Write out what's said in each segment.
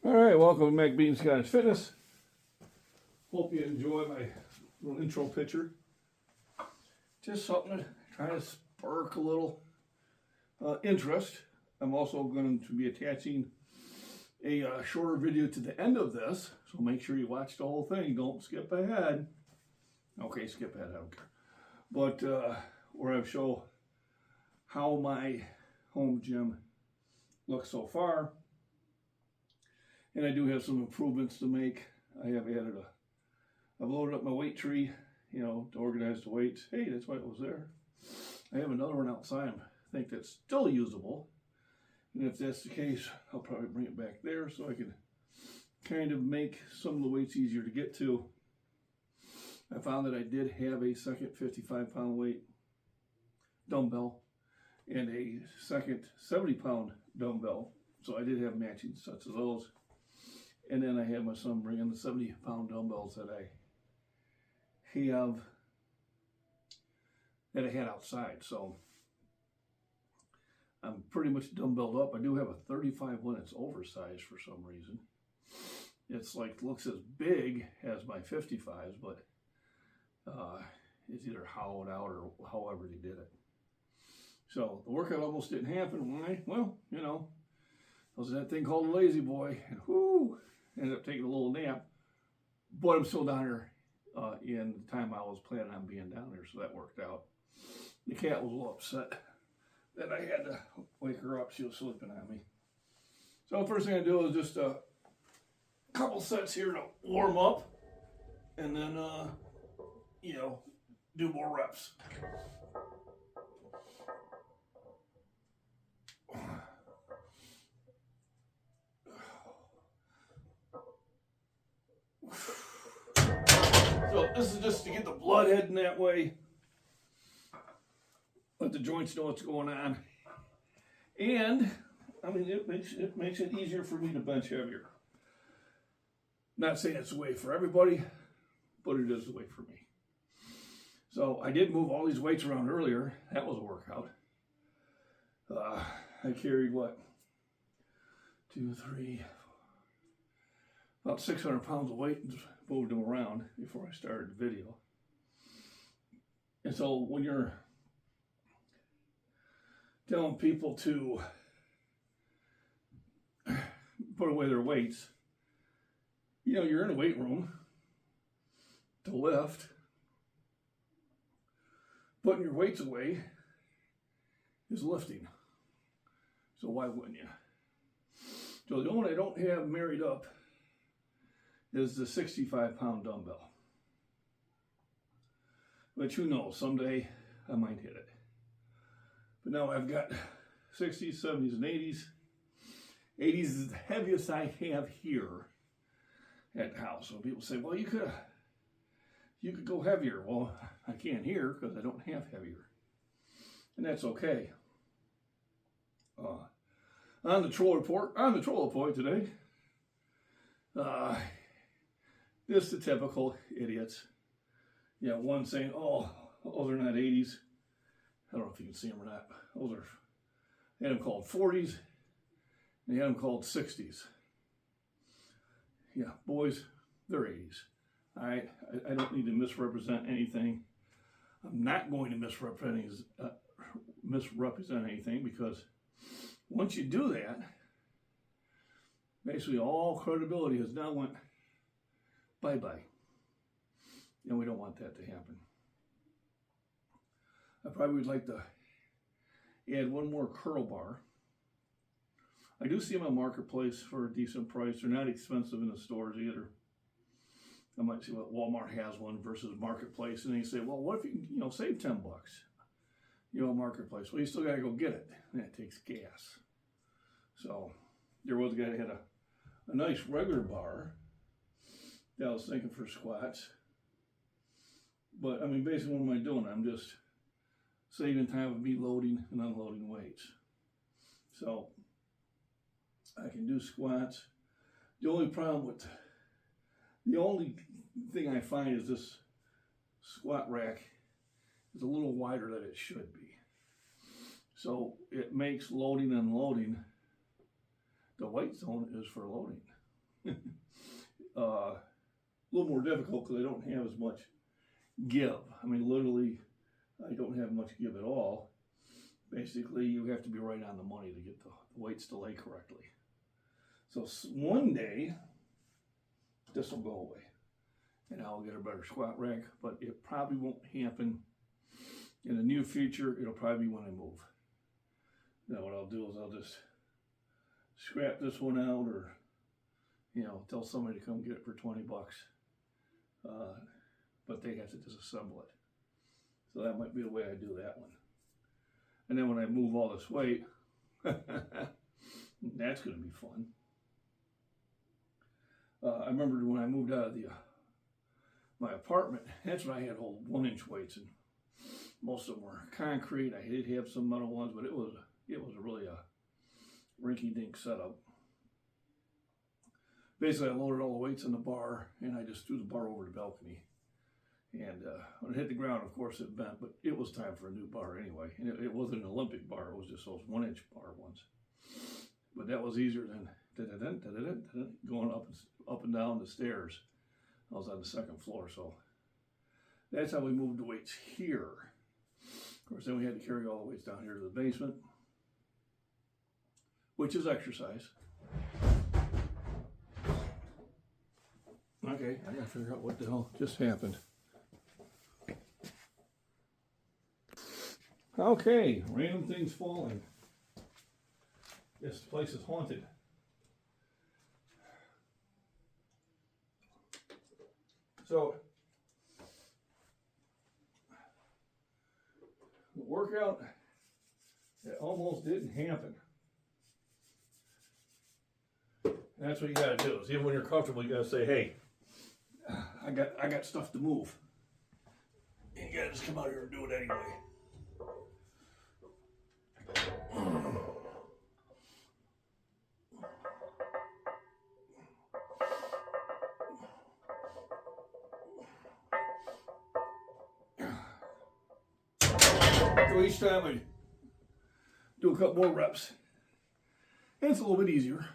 All right, welcome to Mac Bean Scottish Fitness. Hope you enjoy my little intro picture. Just something to try to spark a little interest. I'm also going to be attaching a shorter video to the end of this, so make sure you watch the whole thing. Don't skip ahead. Okay, skip ahead, I don't care. But where I show how my home gym looks so far. And I do have some improvements to make. I have I've loaded up my weight tree, to organize the weights. Hey, that's why it was there. I have another one outside. I think that's still usable. And if that's the case, I'll probably bring it back there so I can kind of make some of the weights easier to get to. I found that I did have a second 55-pound weight dumbbell and a second 70-pound dumbbell. So I did have matching sets of those. And then I had my son bring in the 70-pound dumbbells that I had outside. So I'm pretty much dumbbelled up. I do have a 35 one. It's oversized for some reason. It's like looks as big as my 55s, but it's either hollowed out or however they did it. So the workout almost didn't happen. Why? Well, I was in that thing called a lazy boy, and whoo, ended up taking a little nap. But I'm still down here in the time I was planning on being down there, so that worked out. The cat was a little upset that I had to wake her up. She was sleeping on me. So the first thing I do is just a couple sets here to warm up, and then do more reps. So this is just to get the blood heading that way. Let the joints know what's going on. And, it makes it easier for me to bench heavier. Not saying it's the way for everybody, but it is the way for me. So I did move all these weights around earlier. That was a workout. I carried what? 2, 3, about 600 pounds of weight and just moved them around before I started the video. And so when you're telling people to put away their weights, you're in a weight room to lift. Putting your weights away is lifting. So why wouldn't you? So the only one I don't have married up is the 65-pound dumbbell. But who knows, someday I might hit it. But now I've got 60s, 70s, and 80s. 80s is the heaviest I have here at the house. So people say, well, you could go heavier. Well, I can't here because I don't have heavier. And that's okay. On the troll report today, just the typical idiots. One saying, oh, those are not 80s. I don't know if you can see them or not. They had them called 40s, and they had them called 60s. Yeah, boys, they're 80s. All right, I don't need to misrepresent anything. I'm not going to misrepresent anything because once you do that, basically all credibility has now went bye-bye. We don't want that to happen. I probably would like to add one more curl bar. I do see them on Marketplace for a decent price. They're not expensive in the stores either. I might see what Walmart has one versus Marketplace, and then you say, well, what if you can, save $10? Marketplace. Well, you still got to go get it, and that takes gas. So there was a guy that had a nice regular bar that I was thinking for squats. But basically, what am I doing? I'm just saving time of me loading and unloading weights. So I can do squats. The only thing I find is this squat rack is a little wider than it should be. So it makes loading and unloading, the weight zone is for loading. A little more difficult because I don't have as much give. I mean, literally, I don't have much give at all. Basically, you have to be right on the money to get the weights to lay correctly. So one day, this will go away, and I'll get a better squat rack, but it probably won't happen in the near future. It'll probably be when I move. Now what I'll do is I'll just scrap this one out, or, you know, tell somebody to come get it for 20 bucks. But they have to disassemble it. So that might be the way I do that one. And then when I move all this weight, that's going to be fun. I remember when I moved out of my apartment, that's when I had whole 1-inch weights, and most of them were concrete. I did have some metal ones, but it was really a rinky-dink setup. Basically, I loaded all the weights in the bar, and I just threw the bar over the balcony. And when it hit the ground, of course, it bent, but it was time for a new bar anyway. And it wasn't an Olympic bar, it was just those 1-inch bar ones. But that was easier than going up and down the stairs. I was on the 2nd floor, so that's how we moved the weights here. Of course, then we had to carry all the weights down here to the basement, which is exercise. Okay, I gotta figure out what the hell just happened. Okay, random things falling. This place is haunted. So, the workout, it almost didn't happen. And that's what you gotta do, is even when you're comfortable, you gotta say, hey, I got stuff to move. And you gotta just come out here and do it anyway. So each time I do a couple more reps, and it's a little bit easier.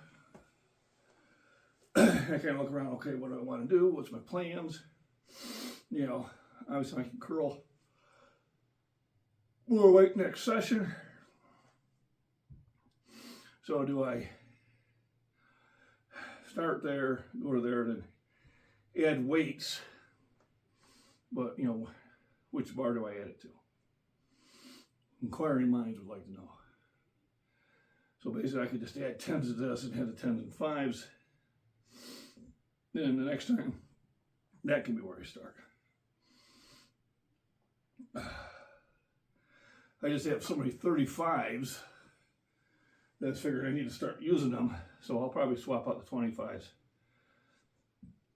I kind of look around, okay, what do I want to do? What's my plans? You know, obviously I can curl more weight next session. So do I start there, go to there, then add weights? But, you know, which bar do I add it to? Inquiring minds would like to know. So basically I could just add 10s to this and have the 10s and 5s. Then the next time, that can be where I start. I just have so many 35s that I figured I need to start using them. So I'll probably swap out the 25s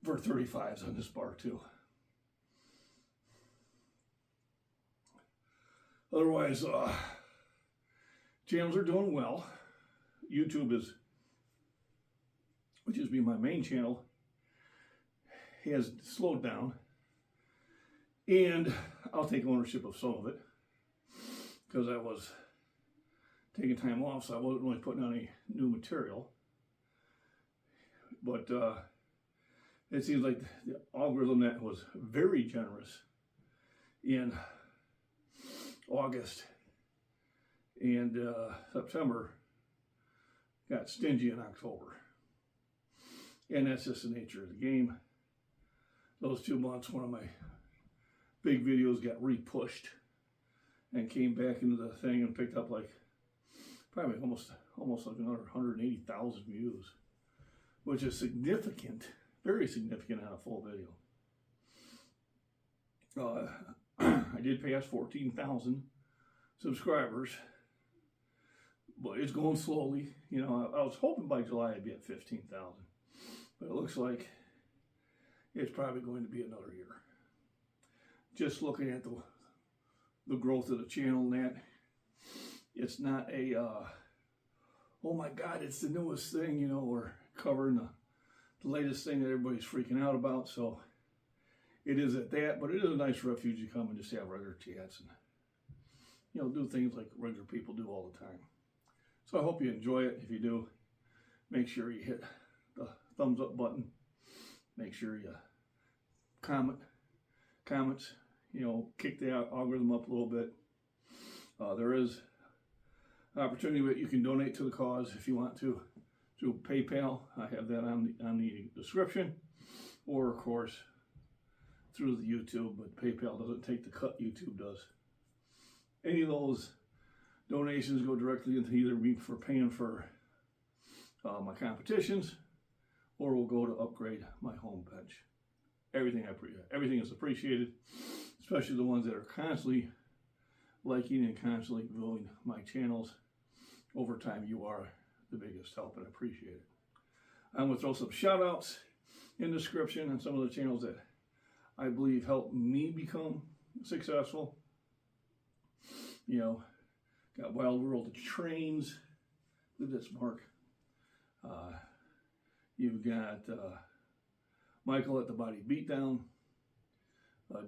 for 35s on this bar too. Otherwise, channels are doing well. YouTube is, which is be my main channel, has slowed down, and I'll take ownership of some of it because I was taking time off, so I wasn't really putting on any new material. But it seems like the algorithm that was very generous in August and September got stingy in October. And that's just the nature of the game. Those 2 months, one of my big videos got repushed and came back into the thing and picked up like probably almost like another 180,000 views, which is significant, very significant on a full video. I did pass 14,000 subscribers, but it's going slowly. You know, I was hoping by July I'd be at 15,000, but it looks like it's probably going to be another year. Just looking at the growth of the channel and that, it's not a, oh my God, it's the newest thing, you know, we're covering the latest thing that everybody's freaking out about. So it is at that, but it is a nice refuge to come and just have regular chats and, you know, do things like regular people do all the time. So I hope you enjoy it. If you do, make sure you hit the thumbs up button. Make sure you comments, kick the algorithm up a little bit. There is an opportunity that you can donate to the cause if you want to through PayPal. I have that on the description, or of course through the YouTube, but PayPal doesn't take the cut YouTube does. Any of those donations go directly into either me for paying for my competitions, or will go to upgrade my home bench. Everything is appreciated, especially the ones that are constantly liking and constantly viewing my channels. Over time, you are the biggest help, and I appreciate it. I'm going to throw some shout outs in the description on some of the channels that I believe helped me become successful. Got Wild World of Trains. Look at this, Mark. You've got Michael at the Body Beatdown.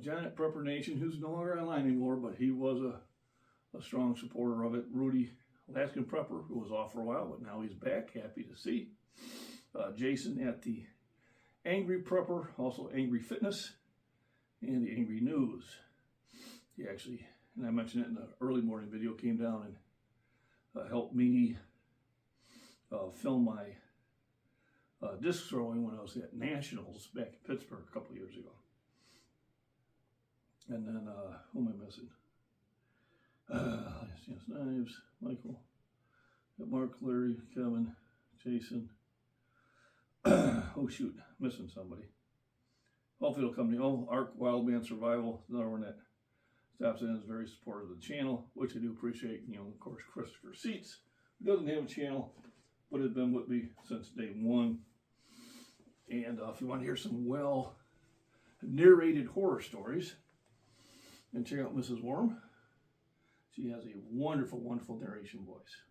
John at Prepper Nation, who's no longer online anymore, but he was a strong supporter of it. Rudy, Alaskan Prepper, who was off for a while, but now he's back. Happy to see. Jason at the Angry Prepper, also Angry Fitness, and the Angry News. He actually, and I mentioned it in the early morning video, came down and helped me film my disc throwing when I was at Nationals back in Pittsburgh a couple of years ago. And then, who am I missing? Yes, Knives, Michael, Mark, Larry, Kevin, Jason. Oh shoot, missing somebody. Hopefully it'll come to you. Arc Wildman Survival, another one that stops in and is very supportive of the channel, which I do appreciate. Of course, Christopher Seats, who doesn't have a channel, but has been with me since day one. And if you want to hear some well narrated horror stories, and check out Mrs. Worm. She has a wonderful, wonderful narration voice.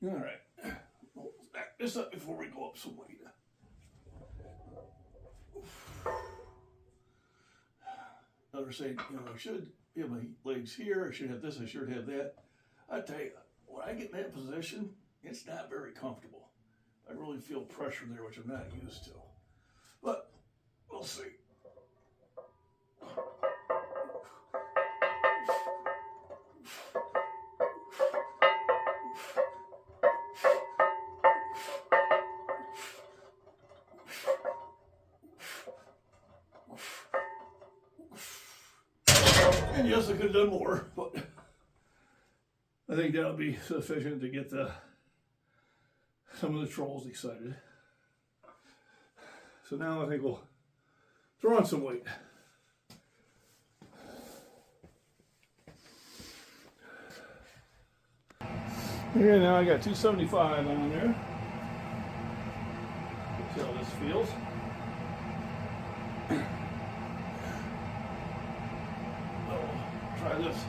All right, we'll back this up before we go up some weight. Others say, I should have my legs here, I should have this, I should have that. I tell you, when I get in that position, it's not very comfortable. I really feel pressure there, which I'm not used to. But we'll see. And yes, I could have done more, but I think that'll be sufficient to get some of the trolls excited. So now I think we'll throw on some weight. Okay, now I got 275 on there. Let's see how this feels. Try this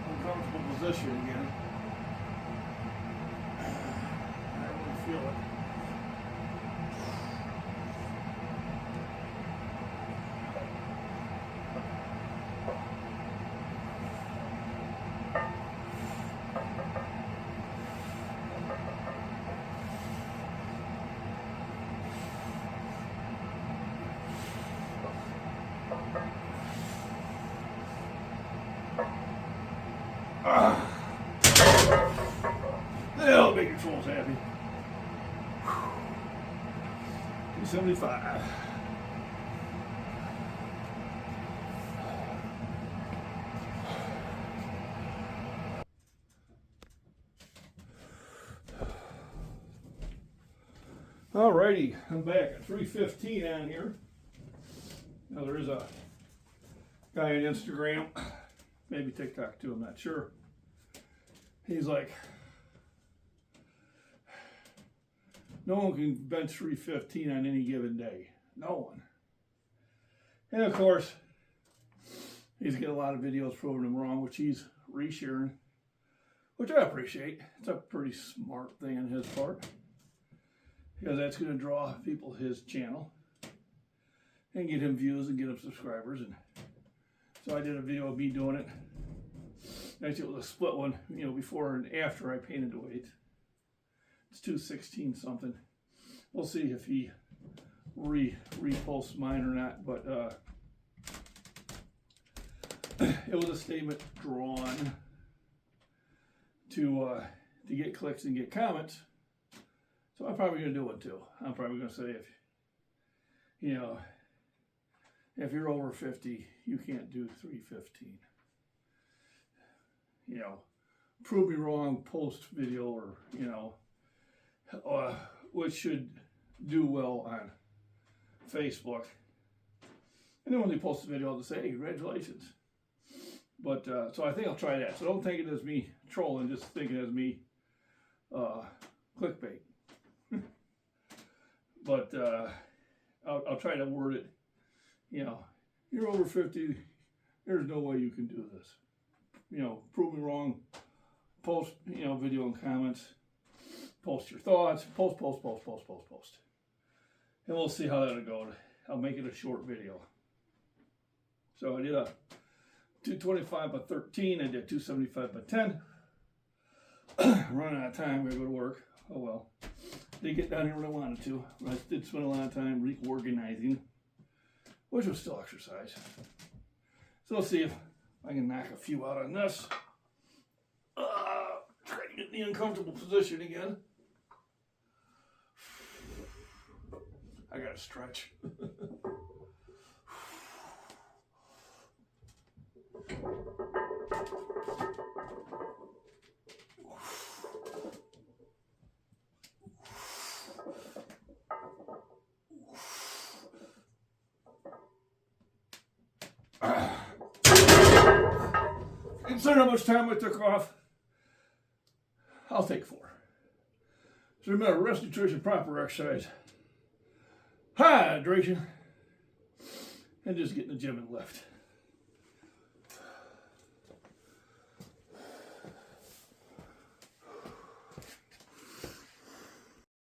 uncomfortable position again. I really feel it. That'll make your trolls happy. 275. Alrighty, I'm back at 315 on here. Now there is a guy on Instagram, maybe TikTok too, I'm not sure. He's like, no one can bench 315 on any given day. No one. And of course, he's got a lot of videos proving him wrong, which he's resharing, which I appreciate. It's a pretty smart thing on his part, because that's going to draw people to his channel and get him views and get him subscribers. And so I did a video of me doing it. Actually, it was a split one, before and after I painted the weight. It's 216 something. we'll see if he reposts mine or not, but it was a statement drawn to get clicks and get comments. So I'm probably going to do one too. I'm probably going to say, if you're over 50, you can't do 315. Prove me wrong, post video, or, which should do well on Facebook. And then when they post the video, I'll just say, hey, congratulations. But, so I think I'll try that. So don't think it as me trolling, just think it as me clickbait. But I'll try to word it, you're over 50, there's no way you can do this. Prove me wrong, post, video and comments, post your thoughts, post. And we'll see how that'll go. I'll make it a short video. So I did a 225 by 13, I did 275 by 10. I'm running out of time, we're gonna go to work. Oh well. Didn't get down here when I wanted to. I did spend a lot of time reorganizing, which was still exercise. So let's see if I can knock a few out on this. Try to get in the uncomfortable position again. I gotta stretch. Consider how much time I took off. I'll take 4. So remember, rest, nutrition, proper exercise, hydration, and just get in the gym and lift.